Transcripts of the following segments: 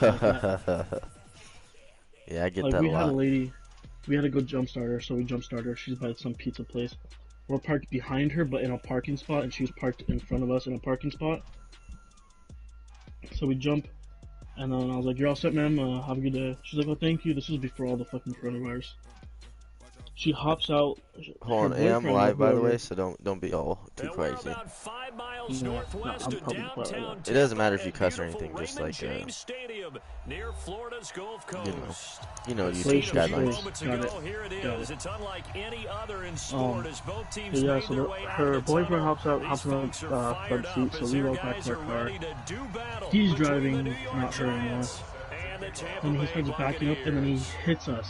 shit like that. Yeah, I get Like that a we had a lot. lady, we had to go jumpstart her, so we jumpstarted her. She's by some pizza place. We're parked behind her, but in a parking spot, and she was parked in front of us in a parking spot. So we jump, and then I was like, "You're all set, ma'am. Have a good day." She's like, "Oh, thank you." This was before all the fucking coronavirus. She hops out. Her Hold on, I'm boyfriend or live by the way, whoever. so don't be all too And we're crazy. about 5 miles Yeah, northwest I'm of probably quiet right now. downtown It doesn't Tampa matter if you at cuss or beautiful anything, just Raymond like James Stadium near Florida's Gulf you know, Coast. the Glacial guidelines. Shores. Moments Got ago, it. here it Got is. it. It's unlike any other in sport as both So teams yeah, made so their way out of her the boyfriend tunnel. hops out, These hops in folks are the fired front seat, up so as we their walk back guys to our are car. ready to do battle He's between the driving, New York not her anymore. Giants and the Tampa And he Bay starts backing up, and then he Buccaneers. hits us.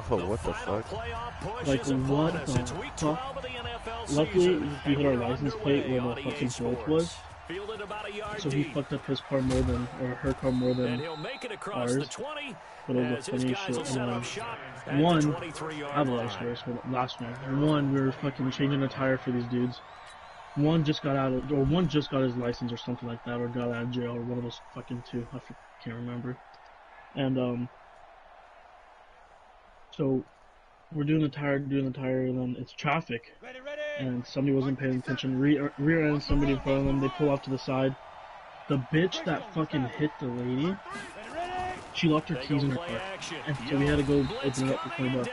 Oh, The what the final fuck? playoff push Like, is upon what us. the It's week fuck? 12 of the NFL Luckily, season, he and hit our we're license plate underway where the on EA fucking bolt was, Sports. Fielded about a yard so he deep, fucked up his car more than, or her car more and than he'll make it across the ours. 20 But it was the as his funniest guys shit. will set up And shop then, at the one, I 23-yard have a lot of line. stories for the last one. One, we were fucking changing a tire for these dudes. One just got out of, or one just got his license or something like that, or got out of jail, or one of those fucking two. Can't remember. And so we're doing the tire, and then it's traffic, and somebody wasn't paying attention. Rear end somebody in front of them. They pull off to the side. The bitch that fucking hit the lady, she locked her keys in her car, and so we had to go open it up for $20,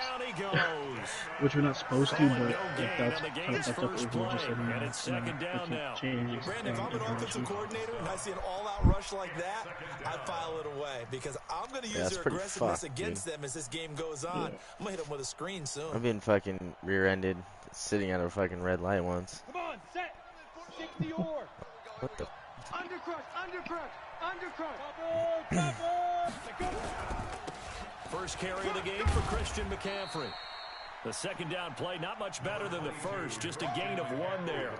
which we're not supposed to, but like, that's kind of fucked up. If we just said no, we can't change Brandon, if I'm an offensive coordinator and I see an all-out rush like that, I file it away because I'm going to use their aggressiveness against them as this game goes on. Yeah. I'm going to hit them with a screen soon. I've been fucking rear-ended sitting at a fucking red light once. Come on, set. 60 or. What the? Undercrush. First carry of the game for Christian McCaffrey. The second down play, not much better than the first, just a gain of 1 there.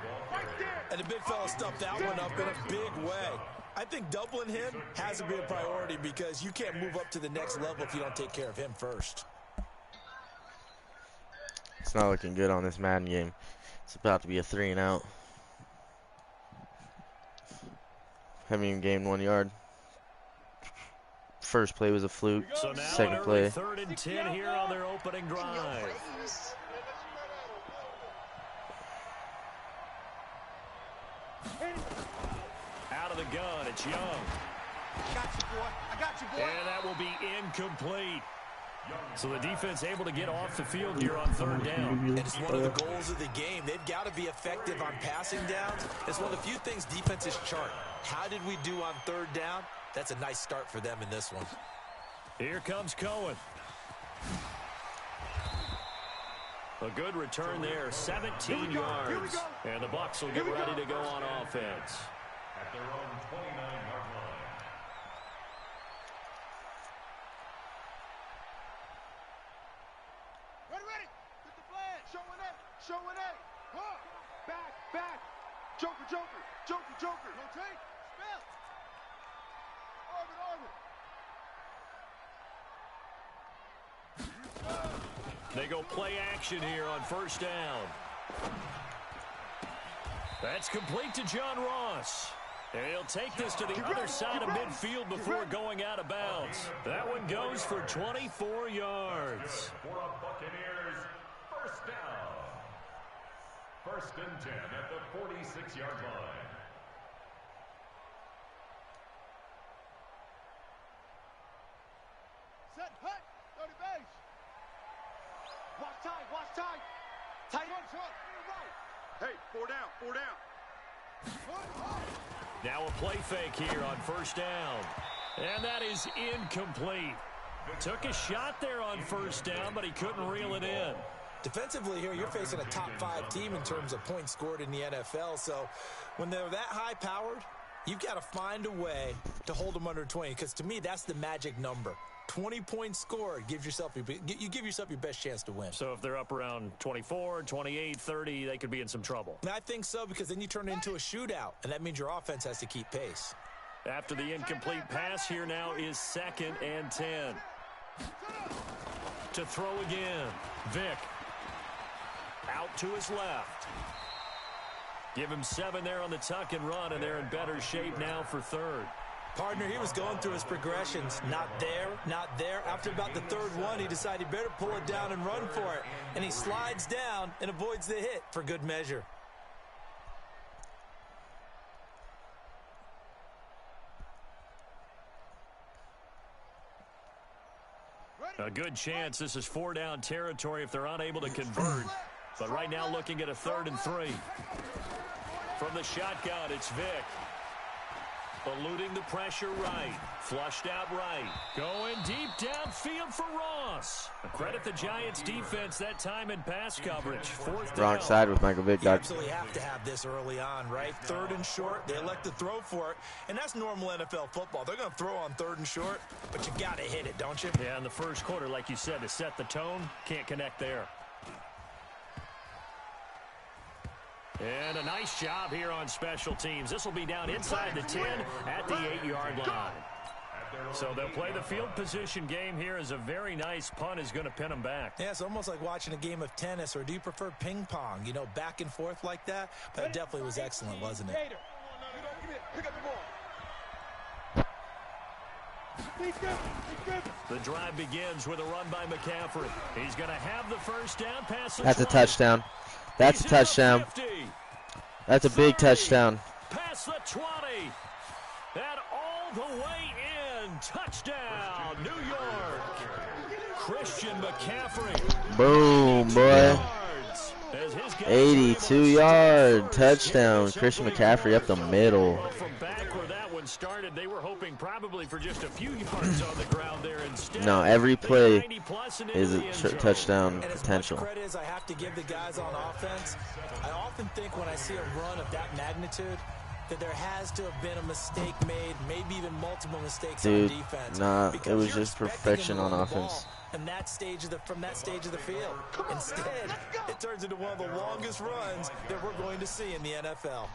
And the big fella stuffed that one up in a big way. I think doubling him has to be a priority because you can't move up to the next level if you don't take care of him first. It's not looking good on this Madden game. It's about to be a 3-and-out. Haven't even gained 1 yard. First play was a fluke. So now Second play. 3rd and 10 here on their opening drive. Out of the gun, it's Young. I got you, boy. And that will be incomplete. So the defense able to get off the field here on 3rd down. And it's one of the goals of the game. They've got to be effective on passing downs. It's one of the few things defenses chart. How did we do on 3rd down? That's a nice start for them in this one. Here comes Cohen. A good return there, 17 yards. And the Bucs will get ready to go on offense. At their own 29-yard line. Ready. Get the flag. Showing it. Back. Joker. Rotate. Spell. Orbit. They go play action here on 1st down. That's complete to John Ross. And he'll take this to the other side of midfield before going out of bounds. That one goes for 24 yards. For a Buccaneers first down. 1st and 10 at the 46-yard line. Set. Hut. 30 base. Watch tight. Tight. Hey, 4 down. Now a play fake here on 1st down. And that is incomplete. Took a shot there on 1st down, but he couldn't reel it in. Defensively here, you're facing a top 5 team in terms of points scored in the NFL. So when they're that high-powered, you've got to find a way to hold them under 20. Because to me, that's the magic number. 20 points scored, you give yourself your best chance to win. So if they're up around 24, 28, 30, they could be in some trouble. And I think so, because then you turn it into a shootout, and that means your offense has to keep pace. After the incomplete pass, here now is 2nd and 10. To throw again, Vick. Out to his left. Give him 7 there on the tuck and run, and they're in better shape now for 3rd. Partner, he was going through his progressions. Not there, not there. After about the third one, he decided he better pull it down and run for it. And he slides down and avoids the hit for good measure. A good chance this is 4-down territory if they're unable to convert. But right now looking at a 3rd and 3. From the shotgun, it's Vick. Eluding the pressure right. Flushed out right. Going deep downfield for Ross. Credit the Giants defense that time in pass coverage. 4th down. Wrong side with Michael Vick. You absolutely have to have this early on, right? 3rd and short. They elect to throw for it. And that's normal NFL football. They're going to throw on 3rd and short, but you got to hit it, don't you? Yeah, in the first quarter, like you said, to set the tone, can't connect there. And a nice job here on special teams. This will be down inside the 10 at the 8-yard line. So they'll play the field position game here as a very nice punt is going to pin them back. Yeah, it's almost like watching a game of tennis, or do you prefer ping pong? You know, back and forth like that? That definitely was excellent, wasn't it? The drive begins with a run by McCaffrey. He's going to have the first down pass. That's a touchdown. That's a touchdown. That's a big touchdown. Past the 20. And all the way in. Touchdown, New York. Christian McCaffrey. Boom, boy. 82-yard touchdown. Christian McCaffrey up the middle. From back where that one started, they were hoping probably for just a few yards on the ground there instead. No, every play is a touchdown potential. And as much credit as I have to give the guys on offense, I often think when I see a run of that magnitude that there has to have been a mistake made, maybe even multiple mistakes on defense. Nah, it was just perfection on offense. And from that stage of the field. Instead, it turns into one of the longest runs that we're going to see in the NFL.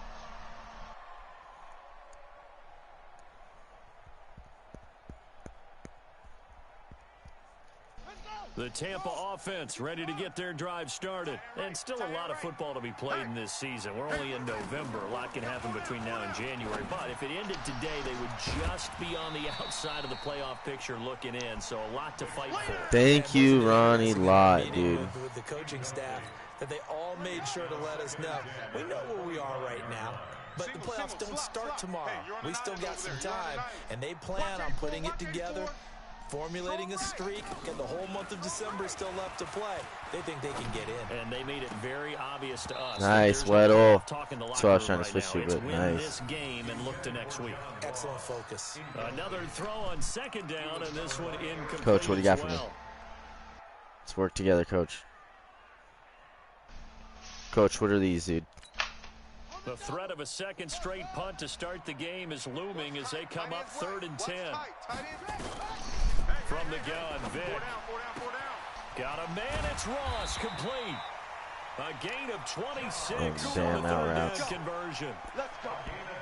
The Tampa offense ready to get their drive started. And still a lot of football to be played in this season. We're only in November. A lot can happen between now and January. But if it ended today, they would just be on the outside of the playoff picture looking in. So a lot to fight for. Thank you, Ronnie Lott, dude. With the coaching staff, that they all made sure to let us know. We know where we are right now. But the playoffs don't start tomorrow. We still got some time. And they plan on putting it together, formulating a streak, and the whole month of December is still left to play. They think they can get in. And they made it very obvious to us. Nice, Weddle. That's what I was trying to switch to, but nice. This game and look to next week. Excellent focus. Another throw on 2nd down, and this one incomplete. Coach, what do you got for me? Let's work together, Coach. Coach, what are these, dude? The threat of a second straight punt to start the game is looming as they come up 3rd and 10. From the gun, Vick. Got a man, it's Ross, complete. A gain of 26. Damn, out routes. Conversion.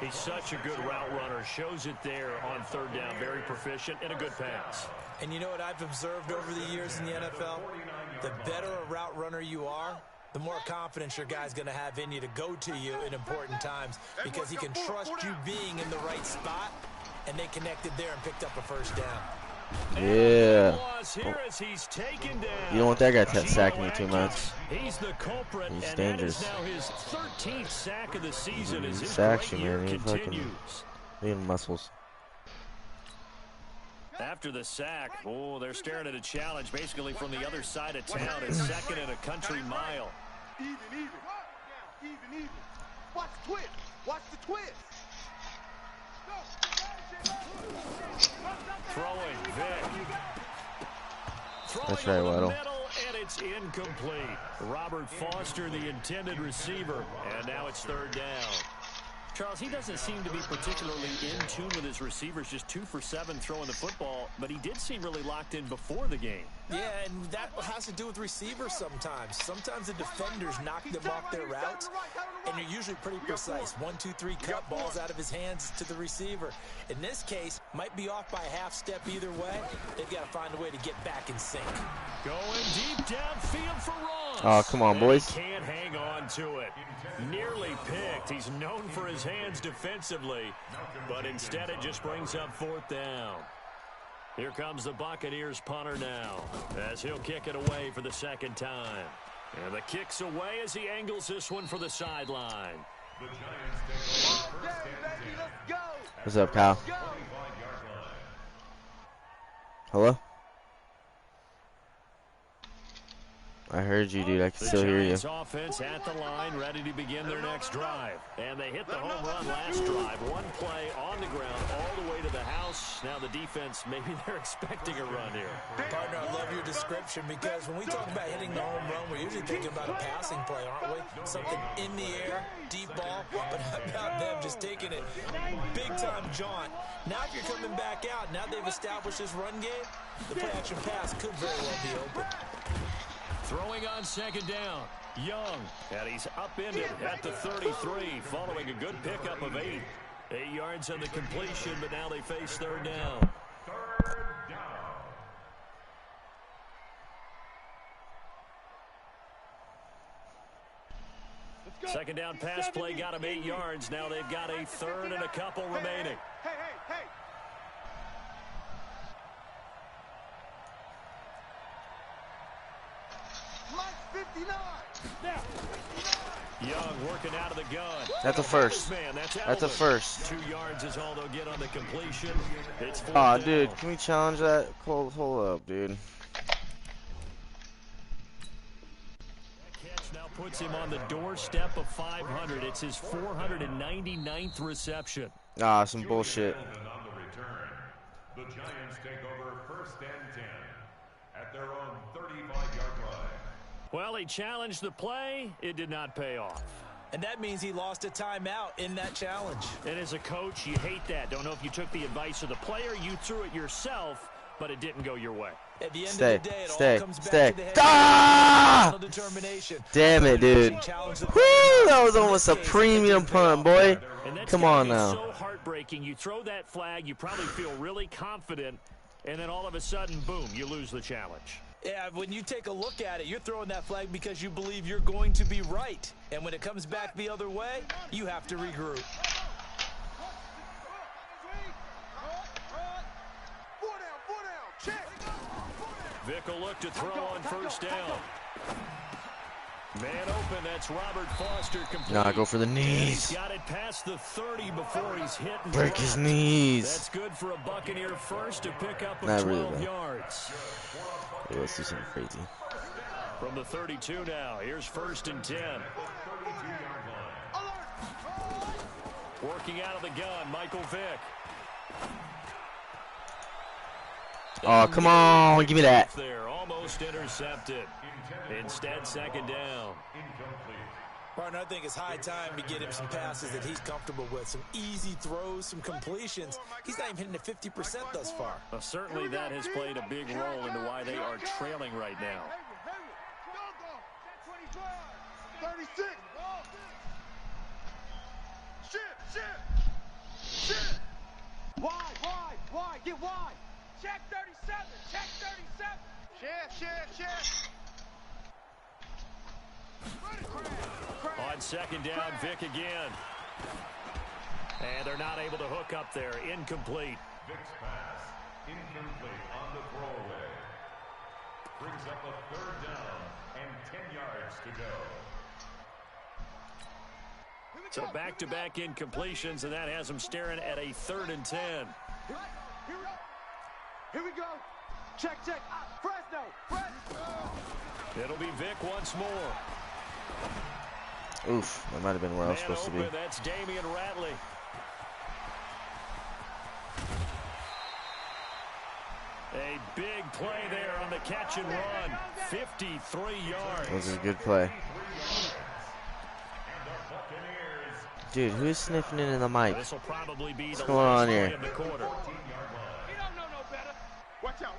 He's such a good route runner. Shows it there on 3rd down. Very proficient and a good pass. And you know what I've observed over the years in the NFL? The better a route runner you are, the more confidence your guy's going to have in you to go to you in important times, because he can trust you being in the right spot, and they connected there and picked up a first down. Yeah. You don't want that guy sacking you too much. He's the culprit, He's and dangerous. that is now his 13th sack of the season as his sacks you, great year man. He fucking continues. muscles. After the sack, they're staring at a challenge basically from the other side of town. It's 2nd and a country mile. Even. Watch the twist. Watch the twist. Throwing, Vick. That's right, Waddle. And it's incomplete. Robert Foster, the intended receiver. And now it's 3rd down. Charles, he doesn't seem to be particularly in tune with his receivers, just 2 for 7 throwing the football, but he did seem really locked in before the game. Yeah, and that has to do with receivers sometimes. Sometimes the defenders knock them off their routes, and you're usually pretty precise. 1, 2, 3 cut, balls out of his hands to the receiver. In this case, might be off by a half step either way. They've got to find a way to get back in sync. Going deep downfield for Ross. Oh, come on, boys. Can't hang on to it. Nearly picked. He's known for his hands defensively, but instead it just brings up 4th down. Here comes the Buccaneers punter now, as he'll kick it away for the 2nd time. And the kick's away as he angles this one for the sideline. What's up, Kyle? Hello? I heard you, dude. I can still hear you. The Giants offense at the line, ready to begin their next drive. And they hit the home run last drive. One play on the ground all the way to the house. Now the defense, maybe they're expecting a run here. Partner, I love your description because when we talk about hitting the home run, we're usually thinking about a passing play, aren't we? Something in the air, deep ball, but how about them just taking it big-time jaunt. Now if you're coming back out, now they've established this run game, the play-action pass could very well be open. Throwing on 2nd down, Young, and he's upended at the 33, following a good pickup of 8. 8 yards on the completion, but now they face 3rd down. 3rd down. Second down pass play got him 8 yards. Now they've got a 3rd and a couple remaining. Hey. Young working out of the gun. That's a first. That's a first. 2 yards is all they'll get on the completion. It's 4th Aw, down. dude, can we challenge that? Hold up, dude. Catch now puts him on the doorstep of 500. It's his 499th reception. Ah, some bullshit. On the return, the Giants take over 1st and 10 at their own 35-yard line. Well, he challenged the play. It did not pay off. And that means he lost a timeout in that challenge. And as a coach, you hate that. Don't know if you took the advice of the player, you threw it yourself, but it didn't go your way. At the end Stay, of the day, it stay, all comes stay. back to the head Ah! determination. Damn it, dude. Woo, that was almost a premium punt, boy. Come on now. So heartbreaking. You throw that flag, you probably feel really confident, and then all of a sudden, boom, you lose the challenge. Yeah, when you take a look at it, you're throwing that flag because you believe you're going to be right. And when it comes back the other way, you have to regroup. Vic will look to throw on 1st down. Man open, that's Robert Foster. Complete. Nah, go for the knees. He's got it past the 30 before he's hit and Break dropped. his knees. That's good for a Buccaneer first to pick up Not 12 really, yards. Yeah, let's do something crazy. From the 32 now, here's 1st and 10. Working out of the gun, Michael Vick. Oh, come on, give me that. There, almost intercepted. Instead, 2nd down. Partner, I think it's high time to get him some passes that he's comfortable with. Some easy throws, some completions. He's not even hitting the 50% thus far. Well, certainly that has played a big role into why they are trailing right now. 36. Shit. Wide. Get wide. Check 37. Shit. On 2nd down, Vic again. And they're not able to hook up there. Incomplete. Vic's pass, incomplete on the throwaway. Brings up a 3rd down and 10 yards to go. So back-to-back incompletions, and that has them staring at a 3rd and 10. Here we go. Check. Fresno. It'll be Vic once more. Oof, that might have been where I was supposed to be. That's Damian Ratley. A big play there on the catch and run. 53 yards. That was a good play. Dude, who's sniffing in the mic? This will probably be What's the going on last here? play of the quarter. He don't know no better. Watch out.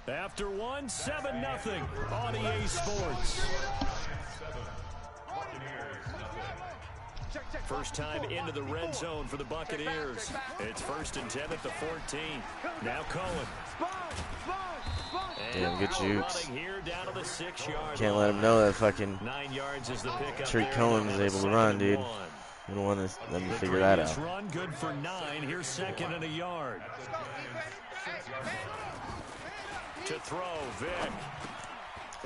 After one, 7-0 on EA Sports. First time into the red zone for the Buccaneers. It's 1st and 10 at the 14. Now Cohen. Damn, good jukes. Here down to the 6-yard Can't let him know that fucking 9 yards is the pickup. Tariq Cohen is able to run, dude. You don't want to let me figure that out. Run good for 9. Here's 2nd and a yard. To throw, Vic.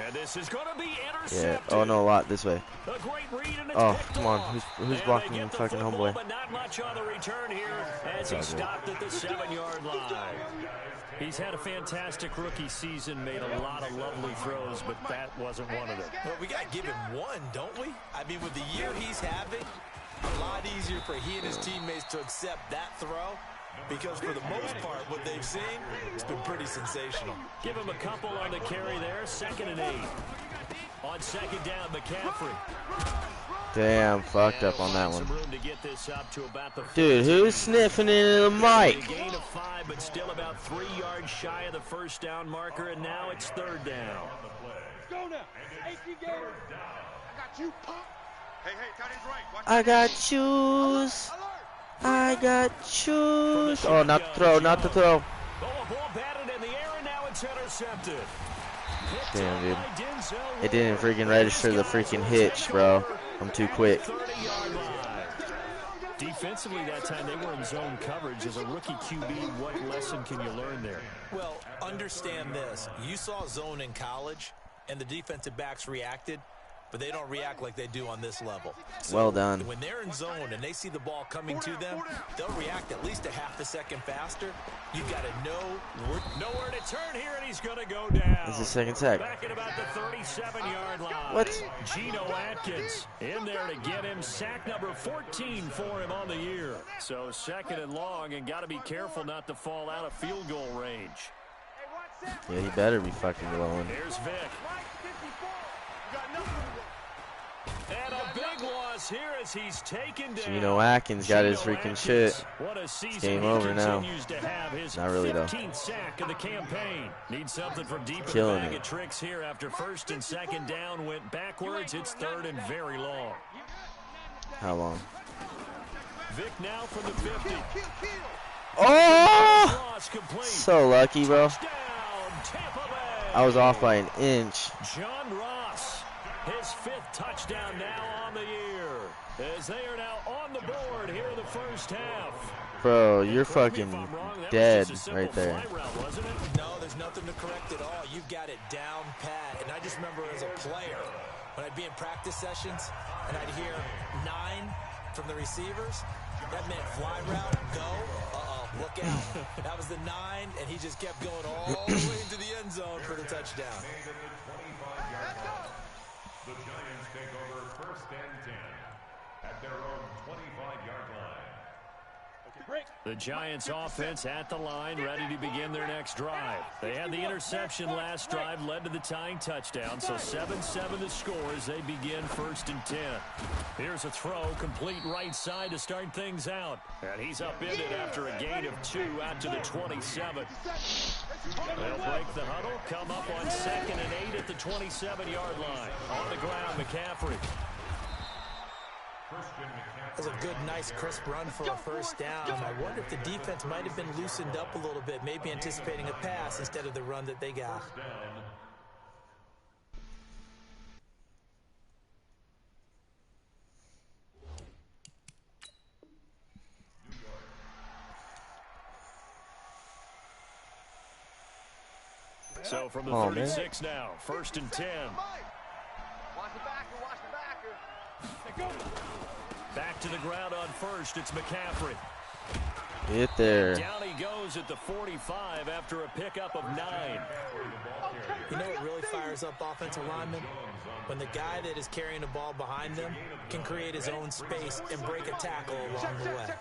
And this is going to be intercepted. Yeah. Oh no, a lot this way. A great read and it's Oh, picked come on. off. Who's blocking the fucking homeboy? But not much on the return here as he stopped at the 7-yard line. He's had a fantastic rookie season, made a lot of lovely throws, but that wasn't one of them. Well, we got to give him one, don't we? I mean, with the year he's having, a lot easier for he and his teammates to accept that throw. Because for the most part, what they've seen, it's been pretty sensational. Give him a couple on the carry there. 2nd and 8. On 2nd down, McCaffrey. Damn, fucked up on that one. Room to get this up to about the Dude, who's sniffing into the mic? Gain of 5, but still about 3 yards shy of the first down marker, and now it's 3rd down. Go now. AP Gator. I got you, pop. Hey, tight end's right. Watch I got shoes. I got shoes. Oh, not the throw, not the throw. Oh, a ball batted in the air, and now it's intercepted. Damn, dude. It didn't freaking register the freaking hitch, bro. I'm too quick. Defensively that time, they were in zone coverage. As a rookie QB, what lesson can you learn there? Well, understand this. You saw zone in college, and the defensive backs reacted, but they don't react like they do on this level. So well done. When they're in zone and they see the ball coming to them, they'll react at least a half a second faster. You've got to know nowhere to turn here, and he's going to go down. It's the second sack. Back at about the 37-yard line. What? Geno Atkins in there to get him. Sack number 14 for him on the year. So 2nd and long, and got to be careful not to fall out of field goal range. Yeah, he better be fucking blowing. Here's Vic. And a big loss here as he's taken down. Geno Atkins got his freaking shit. What a season. Game over now. To have his Not really though. 15th sack of the campaign. Needs something from deep in the Killing bag it. of tricks here after 1st and 2nd down went backwards. It's 3rd and very long. How long? Vic now from the 50. Oh! Cross complete. So lucky, bro. Touchdown, Tampa Bay. I was off by an inch. John Ross, his 5th touchdown now on the year, as they are now on the board here in the first half. Bro, you're fucking dead right there. Route, wasn't it? No, there's nothing to correct at all. You've got it down pat. And I just remember as a player, when I'd be in practice sessions and I'd hear 9 from the receivers, that meant fly route, go, look out. That was the 9, and he just kept going all the way into the end zone for the touchdown. The Giants take over 1st and 10 at their own 25-yard line. The Giants offense at the line, ready to begin their next drive. They had the interception last drive, led to the tying touchdown, so 7-7 the score as they begin 1st and 10. Here's a throw, complete right side to start things out. And he's upended after a gain of 2 out to the 27. They'll break the huddle, come up on 2nd and 8 at the 27-yard line. On the ground, McCaffrey. That was a good, nice, crisp run for a first down. I wonder if the defense might have been loosened up a little bit, maybe anticipating a pass instead of the run that they got. So from the 36 now, 1st and 10. Back to the ground on 1st, it's McCaffrey. Get there. Down he goes at the 45 after a pickup of 9. You know what really fires up offensive linemen? When the guy that is carrying the ball behind them can create his own space and break a tackle along the way.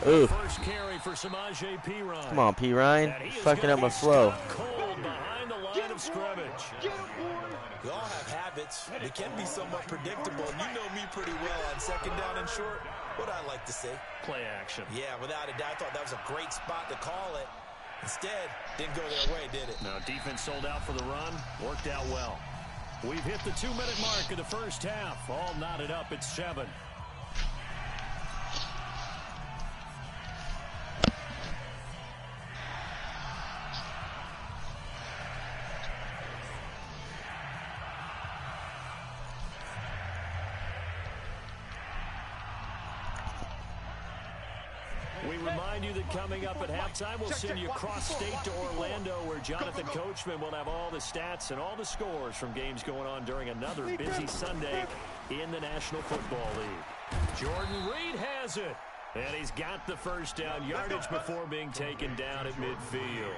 Ooh. First carry for Samaje Perine. Come on, P. Ryan. Fucking up my flow. Cold behind the line of scrimmage. We all have habits. They can be somewhat predictable. And you know me pretty well on 2nd down and short. What I like to say. Play action. Yeah, without a doubt. I thought that was a great spot to call it. Instead, didn't go their way, did it? No, defense sold out for the run. Worked out well. We've hit the 2-minute mark of the first half. All knotted up at 7. remind you that coming up at halftime, we'll send you cross-state to Orlando, where Jonathan Coachman will have all the stats and all the scores from games going on during another busy Sunday in the National Football League. Jordan Reed has it, and he's got the first down yardage before being taken down at midfield.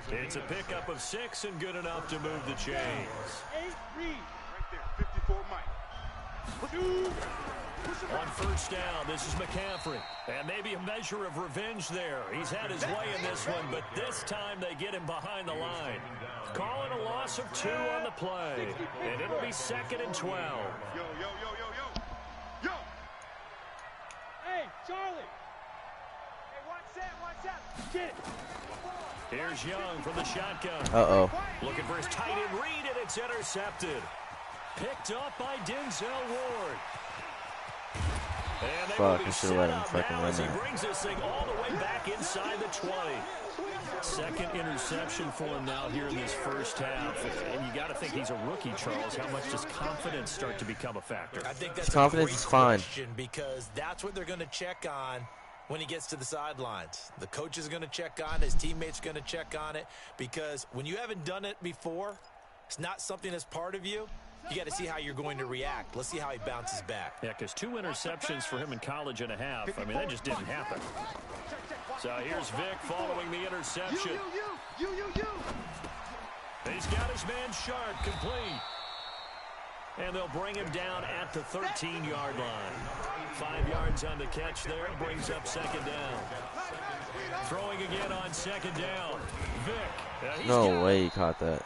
It's a pickup of 6 and good enough to move the chains. Right there, 54 Mike. On first down, this is McCaffrey. And maybe a measure of revenge there. He's had his way in this one, but this time they get him behind the line. Calling a loss of 2 on the play. And it'll be 2nd and 12. Yo, yo, yo, yo, yo. Yo! Hey, Charlie! Hey, watch that, Get it! Here's Young from the shotgun. Uh-oh. Looking for his tight end read, and it's intercepted. Picked up by Denzel Ward. And they Fuck, will be I should've set let him up fucking now run as he that. brings this thing all the way back inside the 20. Second interception for him now here in this first half. And you got to think he's a rookie, Charles. How much does confidence start to become a factor? I think that's His confidence a great is fine. question, because that's what they're going to check on when he gets to the sidelines. The coach is going to check on it. His teammates are going to check on it, because when you haven't done it before, it's not something that's part of you. You got to see how you're going to react. Let's see how he bounces back. Yeah, because 2 interceptions for him in college and a half. I mean, that just didn't happen. So here's Vic following the interception. You. He's got his man Sharp complete. And they'll bring him down at the 13-yard line. 5 yards on the catch there. Brings up 2nd down. Throwing again on 2nd down. Vic. He's got No way he caught that.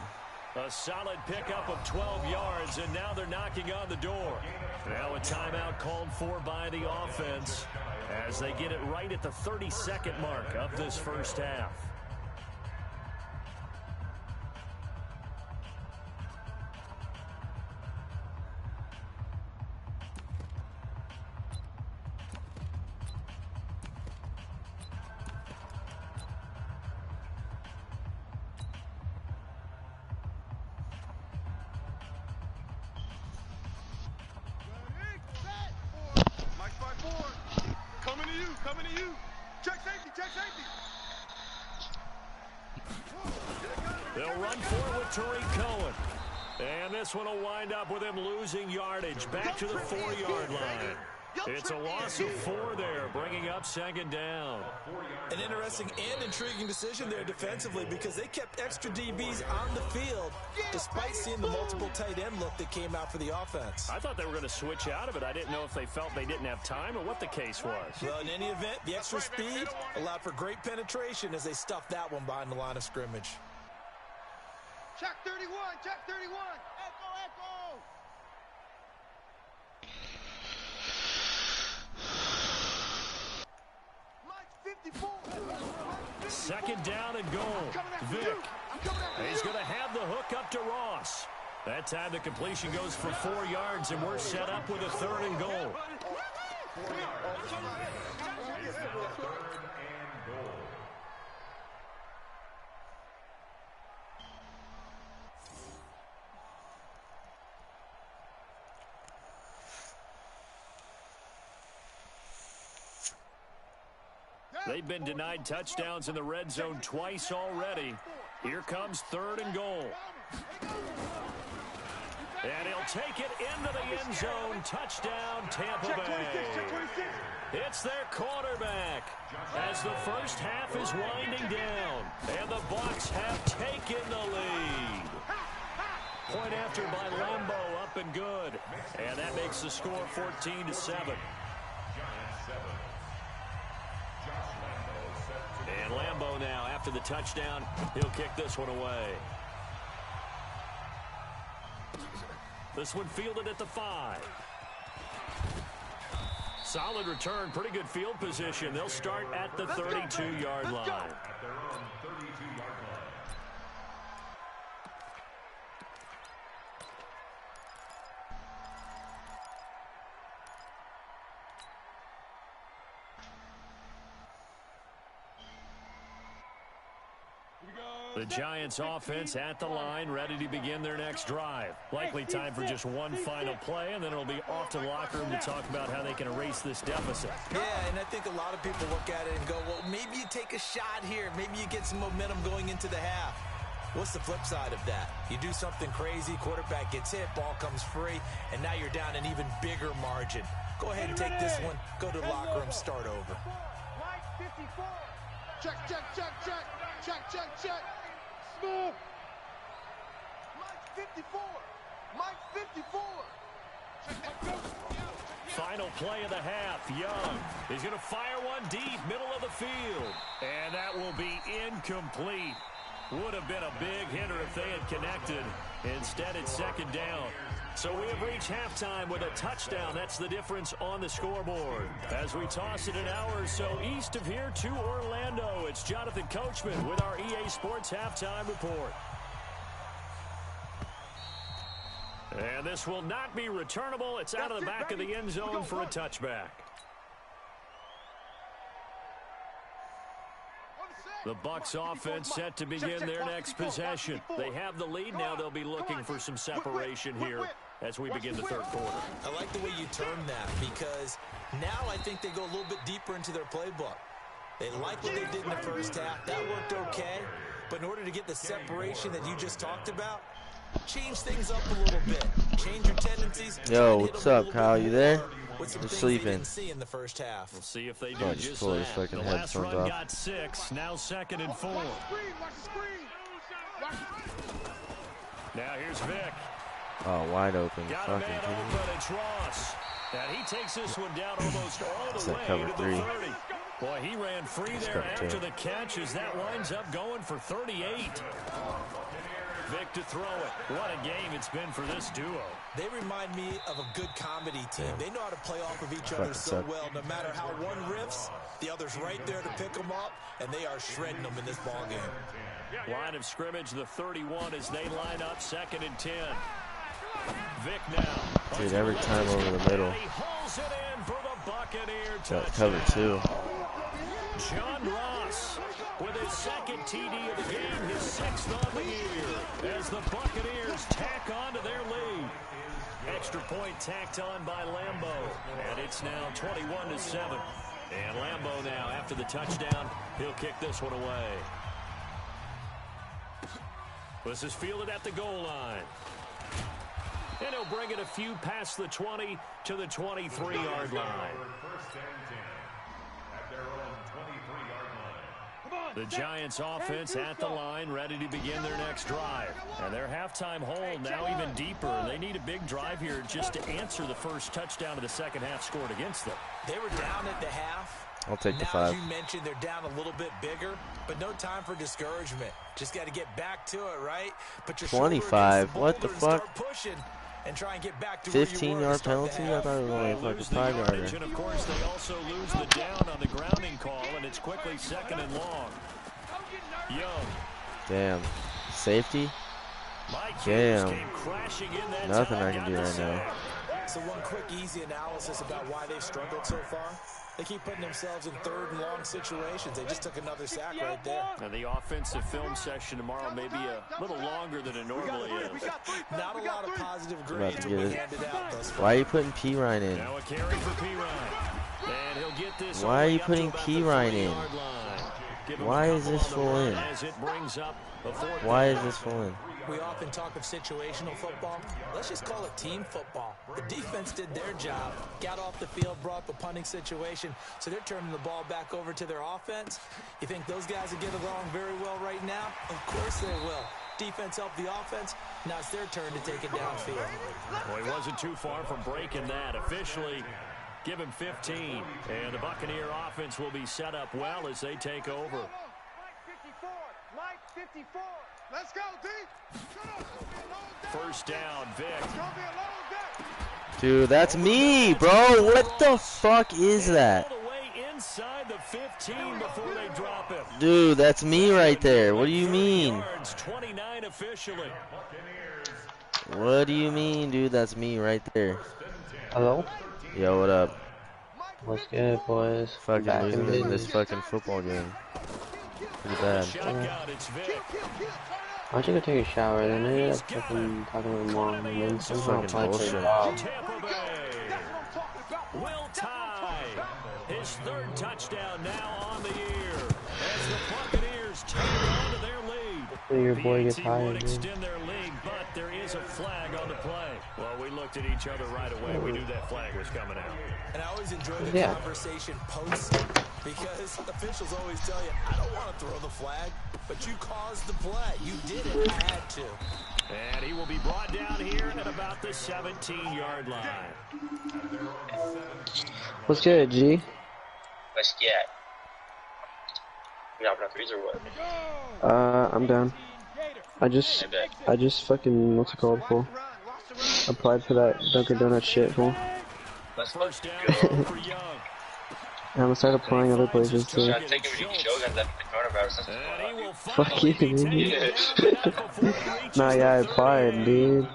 a solid pickup of 12 yards, and now they're knocking on the door. Now a timeout called for by the offense as they get it right at the 32nd mark of this first half. Mike 5-4. Coming to you. Check safety. They'll run forward with Tariq Cohen. And this one will wind up with him losing yardage back to the 4-yard line. It's a loss of 4 there, bringing up 2nd down. An interesting and intriguing decision there defensively, because they kept extra DBs on the field despite seeing the multiple tight end look that came out for the offense. I thought they were going to switch out of it. I didn't know if they felt they didn't have time or what the case was. Well, in any event, the extra speed allowed for great penetration as they stuffed that one behind the line of scrimmage. Check 31. Echo. Mike 54. 2nd down and goal. Vic. He's going to have the hook up to Ross. That time the completion goes for 4 yards, and we're set up with a 3rd and goal. They've been denied touchdowns in the red zone twice already. Here comes 3rd and goal. And he'll take it into the end zone. Touchdown, Tampa Bay. It's their quarterback as the first half is winding down. And the Bucs have taken the lead. Point after by Lambo, up and good. And that makes the score 14-7. And Lambo now, after the touchdown, he'll kick this one away. This one fielded at the 5. Solid return, pretty good field position. They'll start at the 32-yard line. At their own 32-yard line. Here we go. The Giants offense at the line, ready to begin their next drive. Likely time for just one final play, and then it'll be off to the locker room to talk about how they can erase this deficit. Yeah, and I think a lot of people look at it and go, well, maybe you take a shot here. Maybe you get some momentum going into the half. What's the flip side of that? You do something crazy, quarterback gets hit, ball comes free, and now you're down an even bigger margin. Go ahead and take this one, go to the locker room, start over. Check, check, check, check. Check, check, check. Smooth. Mike 54. Mike 54. Final play of the half. Young is going to fire one deep, middle of the field. And that will be incomplete. Would have been a big hitter if they had connected. Instead, it's second down. So we have reached halftime with a touchdown. That's the difference on the scoreboard. As we toss it an hour or so east of here to Orlando, it's Jonathan Coachman with our EA Sports Halftime Report. And this will not be returnable. It's out of the back of the end zone for a touchback. The Bucs offense set to begin their next possession. They have the lead. Now they'll be looking for some separation here as we begin the third quarter. I like the way you term that because now I think they go a little bit deeper into their playbook. They like what they did in the first half. That worked okay. But in order to get the separation that you just talked about, change things up a little bit. Change your tendencies. Yo, what's up, Kyle? You there? Just sleeping. See in the first half. We'll see if they do just that. The last run got 6. Now 2nd and 4. Now here's Vic. Oh, wide open. Got a man open. It's Ross. And he takes this one down almost all the way cover to three. the 30. Boy, he ran free there after the catch as that winds up going for 38. Vic to throw it. What a game it's been for this duo. They remind me of a good comedy team. They know how to play off of each other so well. No matter how one riffs, the other's right there to pick them up, and they are shredding them in this ball game. Line of scrimmage, the 31 as they line up 2nd and 10. Vic now. Dude, every time over the middle. He hauls it in for the Buccaneer Got touchdown. cover 2. John Ross with his 2nd TD of the game, his 6th on the year, as the Buccaneers tack on to their lead. Extra point tacked on by Lambeau, and it's now 21-7. And Lambeau now, after the touchdown, he'll kick this one away. This is fielded at the goal line. And he'll bring it a few past the 20 to the 23-yard line. The Giants offense at the line, ready to begin their next drive. And their halftime hold now even deeper. They need a big drive here just to answer the first touchdown of the second half scored against them. They were down at the half. I'll take the 5. Now, as you mentioned, they're down a little bit bigger, but no time for discouragement. Just got to get back to it, right? Put your 25. What the fuck? Start pushing and try and get back to 15-yard penalty? I thought it was only like a 5-yarder. And of course, they also lose the down on the grounding call, and it's quickly 2nd and long. Young. Damn. Safety? Damn. Nothing I can do right now. So one quick, easy analysis about why they've struggled so far. They keep putting themselves in 3rd and long situations. They just took another sack right there. And the offensive film session tomorrow may be a little longer than it normally is. Not a lot of positive grades will be handed out thus far. Why are you putting P. Ryan in? Now a carry for P. Ryan. And he'll get this. Why are you putting P. Ryan in? Why is this full in? Why is this full in? We often talk of situational football. Let's just call it team football. The defense did their job, got off the field, brought the punting situation, so they're turning the ball back over to their offense. You think those guys will get along very well right now? Of course they will. Defense helped the offense. Now it's their turn to take it downfield. Well, he wasn't too far from breaking that. Officially, give him 15. And the Buccaneer offense will be set up well as they take over. Mike 54. Let's go, D. First down, Vic. Dude, that's me, bro. What the fuck is that? All the way inside the 15 before they drop him. Dude, that's me right there. What do you mean? 29 officially. What do you mean, dude? That's me right there. Hello? Yo, what up? What's good, boys? Fucking losing this fucking football game. Pretty From the bad. shotgun, it's Vic. Why don't you go take a shower? Then I ended up fucking talking to my mom and then somehow Fucking applied for a bullshit. job. Tampa Bay will tie his third touchdown now on the year as the Buccaneers tack on to their lead. Hopefully your boy gets The hired, would man. extend their lead, but there is a flag on the play. Well, we looked at each other right away. We knew that flag was coming out. And I always enjoy the conversation post because officials always tell you, I don't want to throw the flag, but you caused the play. You did it. I had to. And he will be brought down here at about the 17-yard line. What's good, G? What's that? You dropping on threes or what? I'm down. I just fucking, what's it called, fool? Applied for that Dunkin' Donut shit, fool. Let's First go. down for Young. And I'm gonna start applying other places, too. Trying to take him with these showguns after the coronavirus. That's And he will Fuck you, finally be dude. taken down before he reaches Nah, yeah, I the applied, 30. dude.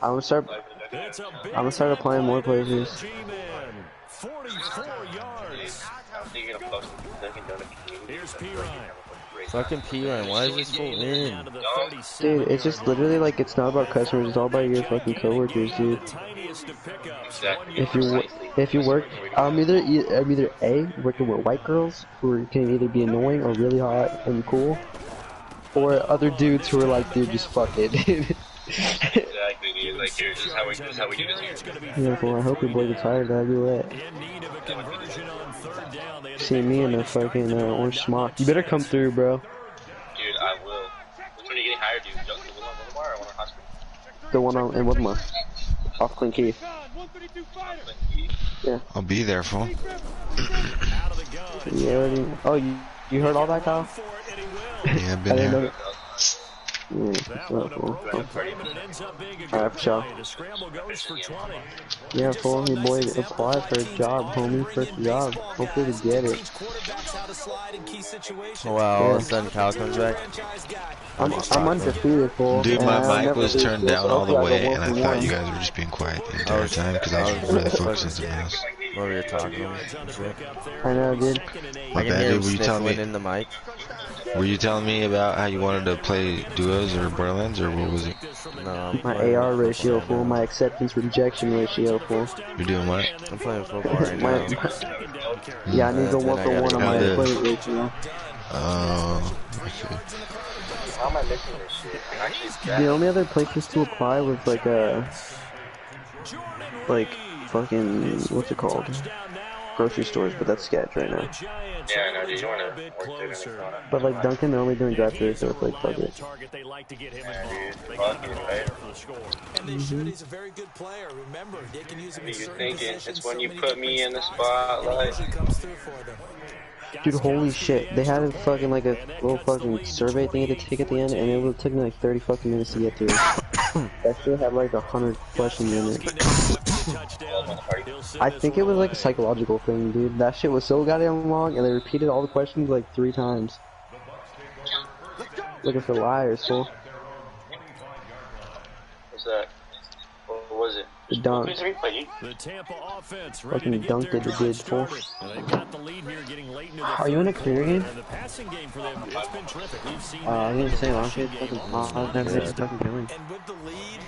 I'm gonna start applying more places. G-Man, 44 yards. I think you're gonna post Dunkin' Donut community. Here's Pirine. Fucking P-Ryan, why is this full in? Dude, it's just literally like, it's not about customers, it's all about your fucking coworkers, dude. If you work, I'm either A, working with white girls who can either be annoying or really hot and cool, or other dudes who are like, dude, just fuck it, dude. Exactly, dude. Like, here, this is how we do this here. Yeah, well, I hope your boy gets hired, that'd be lit. See me in a fucking orange smock. You better come through, bro. Dude, I will. Which one are you getting hired, dude? The one in Willamar or one in hospital? The one in Woodmore. Off Clint Keith. Yeah. I'll be there, fool. You already... Oh, you heard all that, Kyle? Yeah, I've been here. Yeah, what's up, fool? Alright, for sure. Yeah, fool, your boy applied for a job, homie. First job. Hopefully to get it. Oh, wow, all of a sudden Kyle comes back. I'm undefeated, fool. Dude, my mic never was lose, turned fool, down so all the hopefully I way, go and I 1 for thought 1. you guys were just being quiet the entire time, because I was really focused on something else. Over here talking and shit. I know, dude. My I can bad, hear him dude. Were you telling sniffling me? in the mic. Were you telling me about how you wanted to play duos or Borderlands, or what was it? No, I'm My playing AR football ratio, right fool. now. My acceptance rejection ratio, fool. You're doing what? I'm playing football right My, now. yeah, I need to go 1 for 1 on my How'd play ratio. Oh, I see. How am I missing this shit? I'm actually The only other places to apply was like fucking, what's it called? Grocery stores, but that's sketch right now. yeah, no, dude, you wanna work there and all that. But like Dunkin', they're only doing drive-thru, so it's like, fuck it. Yeah, dude, fuck it, right? And they should. He's a very good player. Remember, they can use him in What are you certain thinking? positions. It's when so you many put me in different the spots, and he spotlight. usually comes through for them. Dude, holy shit. They had a fucking like a little fucking survey thing to take at the end, and it took me like 30 fucking minutes to get through. That shit had like 100 questions in it. I think it was like a psychological thing, dude. That shit was so goddamn long, and they repeated all the questions like 3 times. Looking for liars, fool. What's that? What was it? The dunk. The Tampa offense ready Fucking to get dunked their it, the drive dude, fool. started. And they've got the lead here getting late into the Are you in a career game? And the passing game for them, it's been terrific. We've seen I was gonna say, last year, rushing fucking game almost I've never hit fucking killing. And with the lead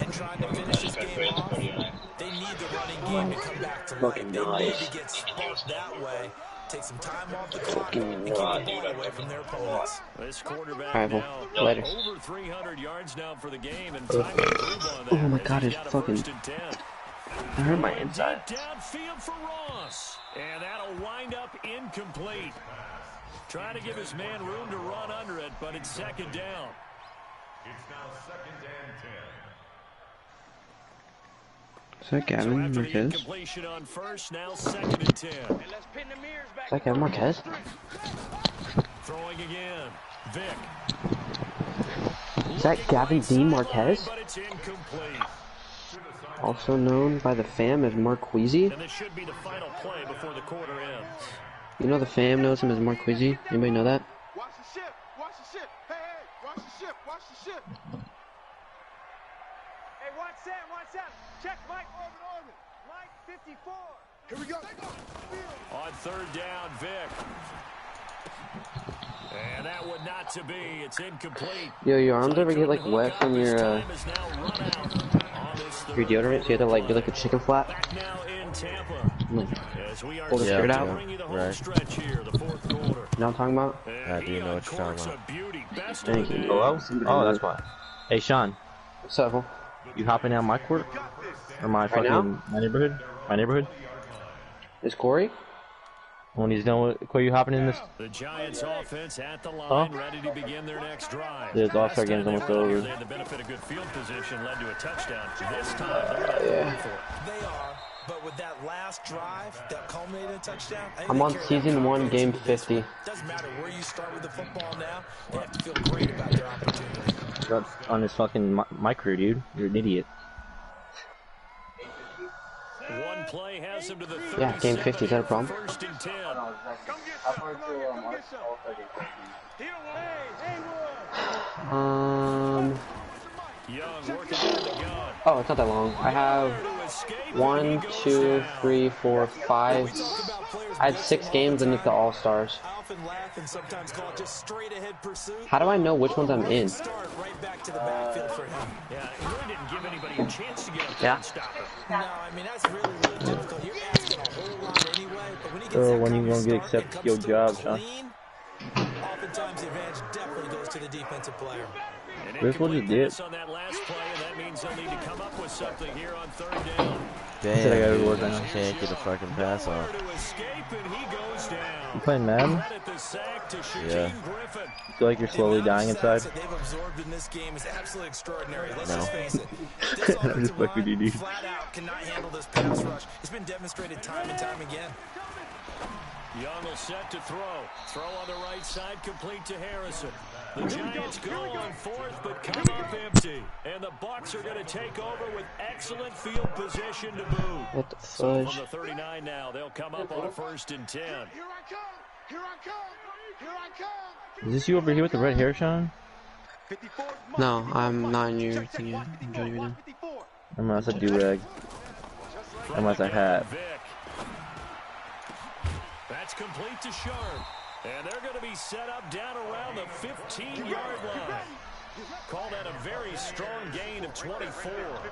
and trying to finish this game off, they need the running game to come back to life. Fucking They need nice. to get sparked that way, take some time off the clock, and keep the ball away from their opponents. This quarterback Alright, well, now later. over 300 yards now for the game and time to improve on that. Oh my as god, he's it's got a fucking... first and 10. I hurt my inside. Deep downfield for Ross. And that'll wind up incomplete. Trying to give his man room to run under it, but it's second down. It's now 2nd and 10. Is that Gavin After the Marquez? incompletion on first, now 2nd and 10. Is that Gavin Marquez? Throwing again. Vic. Is that Gavin Dean Marquez? But it's incomplete. Also known by the fam as Marqueezy? And this should be the final play before the quarter ends. You know the fam knows him as Marqueezy? Anybody know that? Watch the ship. Watch the ship. Hey, hey, watch the ship. Watch the ship. Hey, watch Sam, watch Sam. Check Mike. Orbit. Mike 54. Here we go. On third down, Vic. And that would not to be. It's incomplete. Yo, your arms ever get like wet from your deodorant? So you have to like do like a chicken flap? Back now in Tampa. Like, As we are pull the skirt out? bring you the home Right. stretch here, the fourth quarter. You know what I'm talking about? I do know what you're talking about. Thank you. Hello? Oh, that's fine. Hey, Sean. What's up, fool? You hopping down my court? Or my Right now? my neighborhood? My neighborhood? Is Corey? When he's done with, Corey, you hopping in this? The Giants offense at the line, ready to begin their next drive. There's All-Star games almost over. They had the benefit of good field position, led to a touchdown. This time, they're going to have to run for it. They are, but with that last drive that culminated in a touchdown, I think I'm they on carry season that 1, game into this 50. one. Doesn't matter where you start with the football now, they have to feel great about their opportunity. You're on this fucking my career, dude. You're an idiot. One play has him to the 37. Yeah, game 50, is that a problem? First and 10. Young working out the gun. Oh, it's not that long. I have 1, 2, 3, 4, 5. I had 6 games and it's the All-Stars. I often laugh and sometimes call it just straight ahead pursuit. How do I know which ones I'm in? Start right back to the backfield for him. Yeah, it really didn't give anybody a chance to get up there Yeah. and stop it. No, I mean that's really difficult. You're asking a whole lot anyway, but when he gets So that when you kind of gonna get start accept and comes your through job, Sean? clean, oftentimes the advantage definitely goes to the defensive player. This what you did. On that last play, and that means they'll need to come up with something here on third down. Said I gotta Damn, work dude, on I it. can't get a fucking pass Nowhere off. to escape, and he goes down. You playing Madden? Credit the sack to Shaquem Yeah. Griffin. Feel like you're slowly dying inside? That they've absorbed in this game is absolutely extraordinary. Let's No. just face it. This I'm just offensive fucking line dude. flat out cannot handle this pass rush. It's been demonstrated time and time again. Young will set to throw. Throw on the right side, complete to Harrison. The Giants go on fourth, but come up empty. And the Bucs are going to take over with excellent field position to boot. What the So fudge? from the 39 now, they'll come up on a first and 10. Here I come! Here I come! Here I come! Is this you over here with the red hair, Sean? 54 is mine. No, I'm not in your thing yet. I'm joining you now. 54. Unless a do-rag. Unless a hat. Vic. That's complete to Sharp. And they're going to be set up down around the 15-yard line. Call that a very strong gain of 24.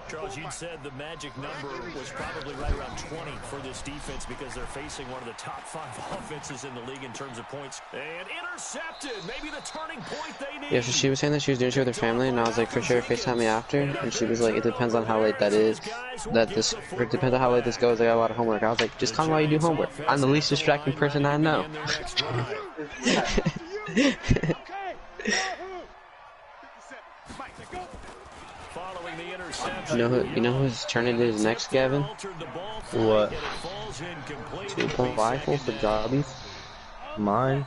Charles, you'd said the magic number was probably right around 20 for this defense because they're facing one of the top 5 offenses in the league in terms of points. And intercepted. Maybe the turning point they need. Yeah, so she was saying that she was doing shit with her family, and I was like, for sure, FaceTime me after. And she was like, it depends on how late that is. It depends on how late this goes. I got a lot of homework. I was like, just call me while you do homework. I'm the least distracting person I know. Following the interception. You know whose turn it is next, Gavin? What? To rifle for jobbies? Mine?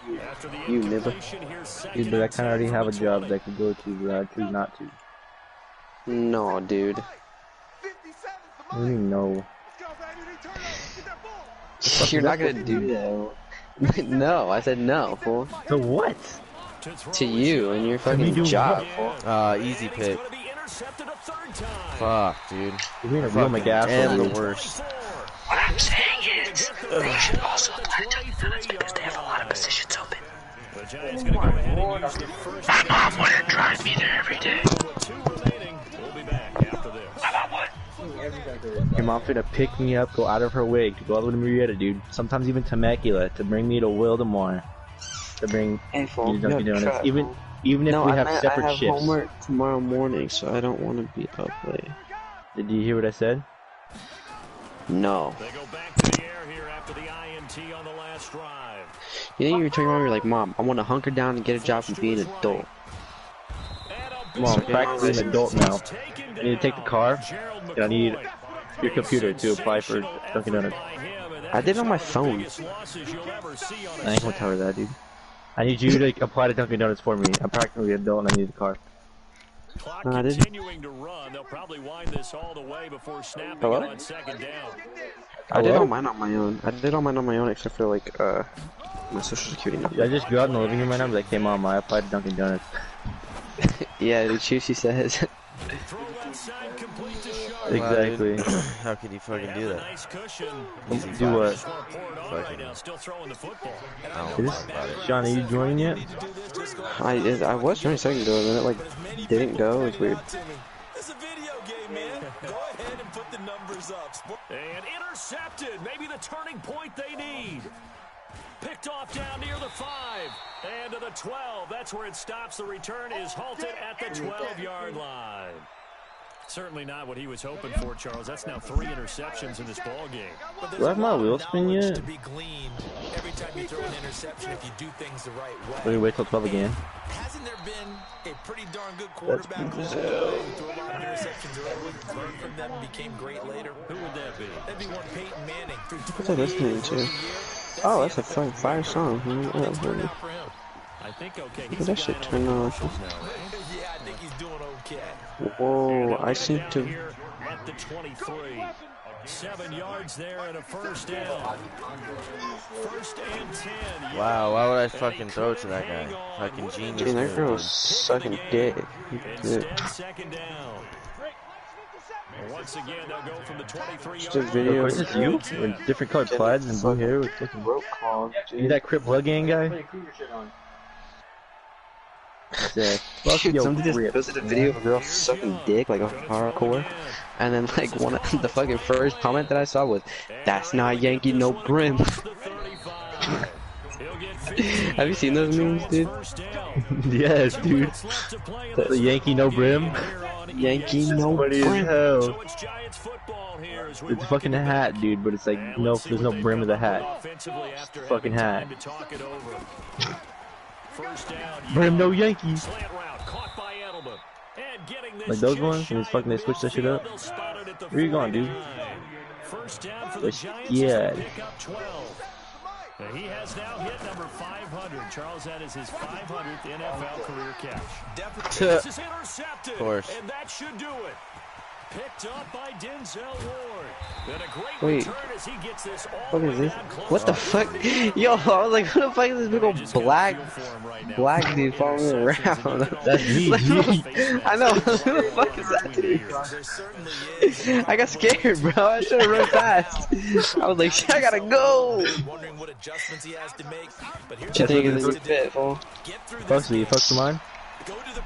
You nibber. Dude, but I kinda already have a job that I could go to, but I choose not to. No, dude. What do you mean, no? You're not gonna do that. No, I said no, fool. To what? To you and your fucking job, fool. Easy pick. Fuck, dude. You're being a real McGaff. And the worst. What I'm saying is, they should also apply to Duncan because they have a lot of positions open. My mom wouldn't drive me there every day. About what? Your mom's gonna pick me up, go out of her way to go all the way to Marietta, dude. Sometimes even Temecula to bring me to Wildomore. To bring Hey, fool, me to Dunkin' you have Donuts. truck, Even if No, we I have meant separate I have shifts. homework tomorrow morning, so I don't want to be up late. Did you hear what I said? No. They go back to the air here after the INT on the last drive. You think you're telling your mom, you're like, Mom, I want to hunker down and get a job and be an adult. Come on, practically an adult now. I need to take the car, and I need your computer to apply for Dunkin' Donuts. I did it on my phone. I ain't gonna tell her that, dude. I need you to apply to Dunkin' Donuts for me. I'm practically an adult and I need the car. Clock No, I didn't. continuing to run. They'll probably wind this all the way before snapping Hello? it on second down. I did Hello? all mine on my own. I did all mine on my own except for, like, my social security Did I number. just go out in the living room right now and be like, hey mom, I applied to Dunkin' Donuts. Yeah, the she says. Throw that side complete to Sharp. Exactly. How could he fucking do that? Nice cushion. Do what? Just want to pour it on right now. Still throwing the football. I don't know about it. Sean, are you joining yet? I was trying a second ago, and then it like didn't go. It's weird. It's a video game, man. Go ahead and put the numbers up. And intercepted. Maybe the turning point they need. Picked off down near the 5. And to the 12. That's where it stops. The return is halted at the 12-yard line. Certainly not what he was hoping for, Charles. That's now 3 interceptions in this ball game. Do I have my wheel spin yet? To be gleaned every time you throw an interception if you do things the right way. Let me wait till 12 again. Hasn't there been a pretty darn good quarterback who threw a lot of interceptions early, learned from them, and became great later? Who would that be? That'd be one Peyton Manning. What's I listening to? Oh, that's a fucking fire song. I think okay. He's that shit turn on. Yeah, I think he's doing okay. Whoa, I seem to. At the 23. 7 yards there and a first down. First and 10. Wow, why would I fucking throw it to that guy? Fucking genius. Dude, that girl was sucking dick. Second down. Once again, they'll go from the 23 Just a video. Is this you? With different colored plaids and blue hair with fucking rope clogs. You that Crip Blood Gang guy? Yeah, Somebody just posted a video of a girl sucking dick like a hardcore, and then like one of the fucking first comment that I saw was, "That's not Yankee no brim." Have you seen those memes, dude? Yes, dude. The Yankee no brim. Yankee no Funny brim. as hell. It's a fucking hat, dude, but it's like no, there's no brim of the hat. Fucking hat. Brim no Yankee. Like those ones, and it's fucking they switch that shit up. Where you going, dude? Yeah. He has now hit number 500. Charles, that is his 500th NFL career catch. This is intercepted, of course. And that should do it. Picked up by Denzel Ward. And a great Wait. return as he gets this all What is the way this? down close. What the fuck? Yo, I was like, who the fuck is this big old black dude following me around? That's me. I know. Who the fuck is that dude? I got scared, bro. I should have run fast. I was like, shit, I gotta go. Wondering what adjustments he has to make. But here's What you think is a good fit, fool? Fuck me, fuck mine.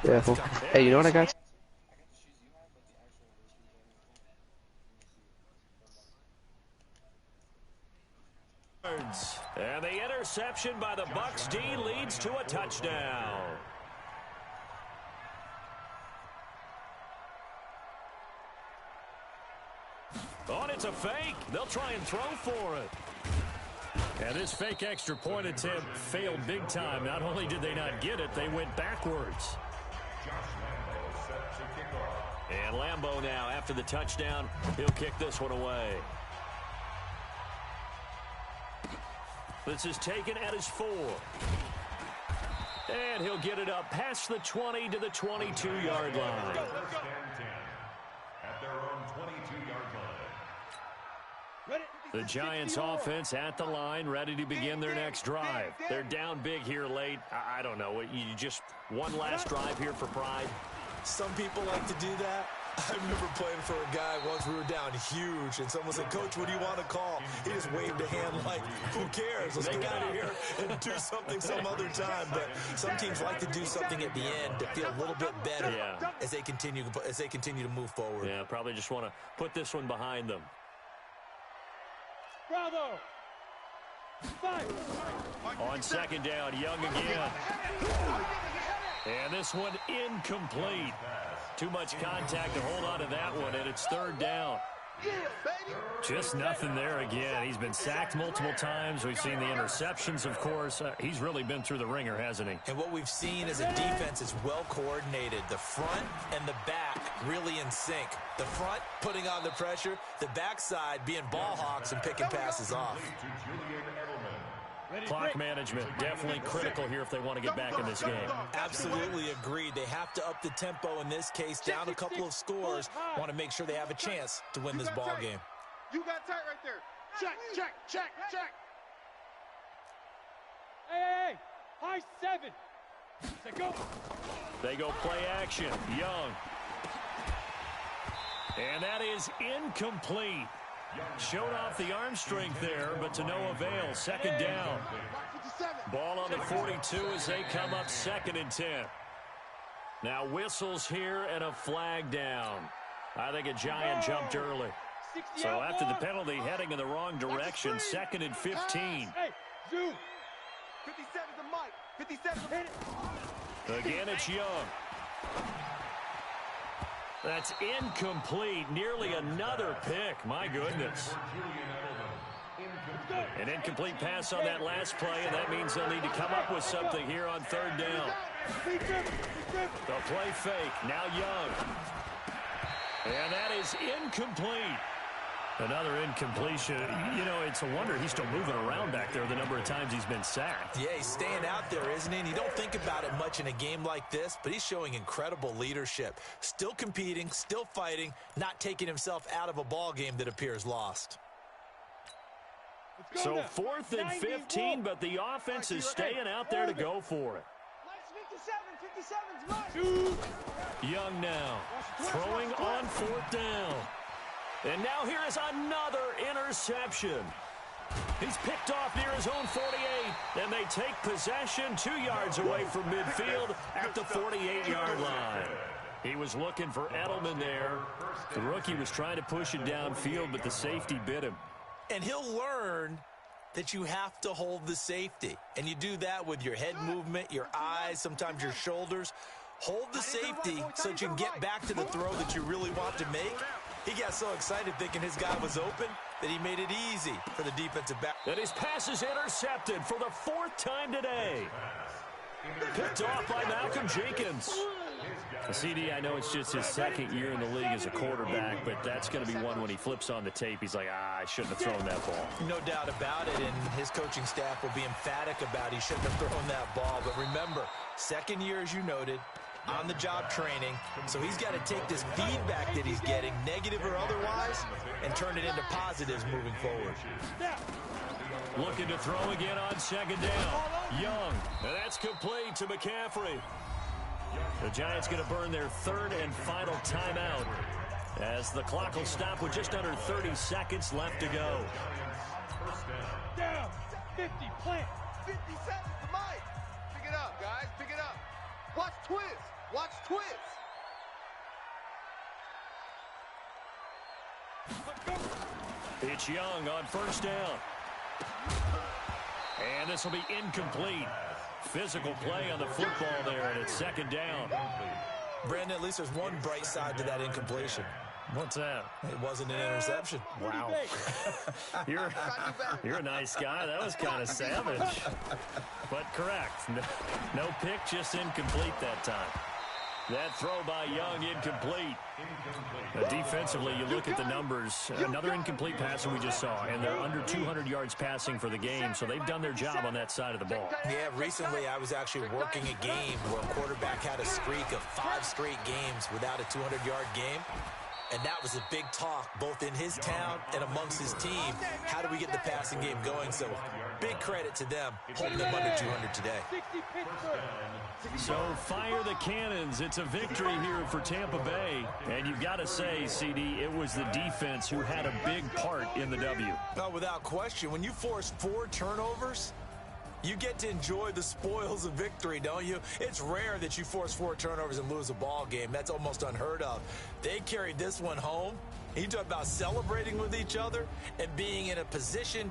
Yeah, fool. Hey, you know what I got? And the interception by the Bucs D leads to a touchdown. Oh, and it's a fake. They'll try and throw for it. And this fake extra point attempt failed big time. Not only did they not get it, they went backwards. And Lambeau now, after the touchdown, he'll kick this one away. This is taken at his 4. And he'll get it up past the 20 to the 22-yard line. At their own 22-yard line. The Giants offense at the line, ready to begin their next drive. They're down big here late. I don't know. You just one last drive here for pride? Some people like to do that. I remember playing for a guy once. We were down huge, and someone said, "Coach, what do you want to call?" He just waved a hand like, "Who cares? Let's get out of here and do something some other time." But some teams like to do something at the end to feel a little bit better as they continue to move forward. Yeah, probably just want to put this one behind them. Bravo! On second down, Young again. And this one incomplete. Too much contact to hold on to that one, and it's third down. Just nothing there again. He's been sacked multiple times. We've seen the interceptions, of course. He's really been through the ringer, hasn't he? And what we've seen is a defense is well coordinated. The front and the back really in sync. The front putting on the pressure, the backside being ball hawks and picking passes off. Clock management, definitely critical here if they want to get back in this game. Absolutely agreed. They have to up the tempo in this case, down a couple of scores. Want to make sure they have a chance to win this ball game. You got tight right there. Check, check, check, check. Hey, high 7. Say go. They go play action. Young. And that is incomplete. Showed off the arm strength there, but to no avail. Second down. Ball on the 42 as they come up 2nd and 10. Now whistles here and a flag down. I think a Giant jumped early. So after the penalty, heading in the wrong direction, 2nd and 15. Hey, zoom. 57 to Mike. 57 to hit it. Again, it's Young. That's incomplete. Nearly another pick. My goodness. An incomplete pass on that last play, and that means they'll need to come up with something here on 3rd down. The play fake. Now Young. And that is incomplete. Another incompletion. You know, it's a wonder he's still moving around back there the number of times he's been sacked. Yeah, he's staying out there, isn't he? And you don't think about it much in a game like this, but he's showing incredible leadership. Still competing, still fighting, not taking himself out of a ball game that appears lost. So 4th and 15, but the offense is staying out there to go for it. 57's Young now, throwing on 4th down. And now here is another interception. He's picked off near his own 48, and they take possession 2 yards away from midfield at the 48-yard line. He was looking for Edelman there. The rookie was trying to push it downfield, but the safety bit him. And he'll learn that you have to hold the safety. And you do that with your head movement, your eyes, sometimes your shoulders. Hold the safety so that you can get back to the throw that you really want to make. He got so excited thinking his guy was open that he made it easy for the defensive back. And his pass is intercepted for the 4th time today. Picked off by Malcolm Jenkins. CD, I know it's just his 2nd year in the league as a quarterback, but that's going to be one when he flips on the tape. He's like, I shouldn't have thrown that ball. No doubt about it, and his coaching staff will be emphatic about he shouldn't have thrown that ball. But remember, 2nd year, as you noted, on-the-job training, so he's got to take this feedback that he's getting, negative or otherwise, and turn it into positives moving forward. Looking to throw again on 2nd down. Young, and that's complete to McCaffrey. The Giants going to burn their 3rd and final timeout as the clock will stop with just under 30 seconds left to go. Down. 50, plant. 57 to Mike. Pick it up, guys. Pick it up. Watch Twiz. Watch Twiz. It's Young on 1st down. And this will be incomplete. Physical play on the football there, and it's 2nd down. Brandon, at least there's one bright side to that incompletion. What's that? It wasn't an interception. Wow. You're a nice guy. That was kind of savage. But correct. No pick, just incomplete that time. That throw by Young incomplete. Defensively, you look at the numbers. Another incomplete pass that we just saw, and they're under 200 yards passing for the game, so they've done their job on that side of the ball. Yeah, recently I was actually working a game where a quarterback had a streak of 5 straight games without a 200-yard game. And that was a big talk, both in his town and amongst his team. How do we get the passing game going? So big credit to them, holding them under 200 today. So fire the cannons. It's a victory here for Tampa Bay. And you've got to say, CD, it was the defense who had a big part in the W. No, without question. When you force 4 turnovers, you get to enjoy the spoils of victory, don't you? It's rare that you force 4 turnovers and lose a ball game. That's almost unheard of. They carried this one home. You talk about celebrating with each other and being in a position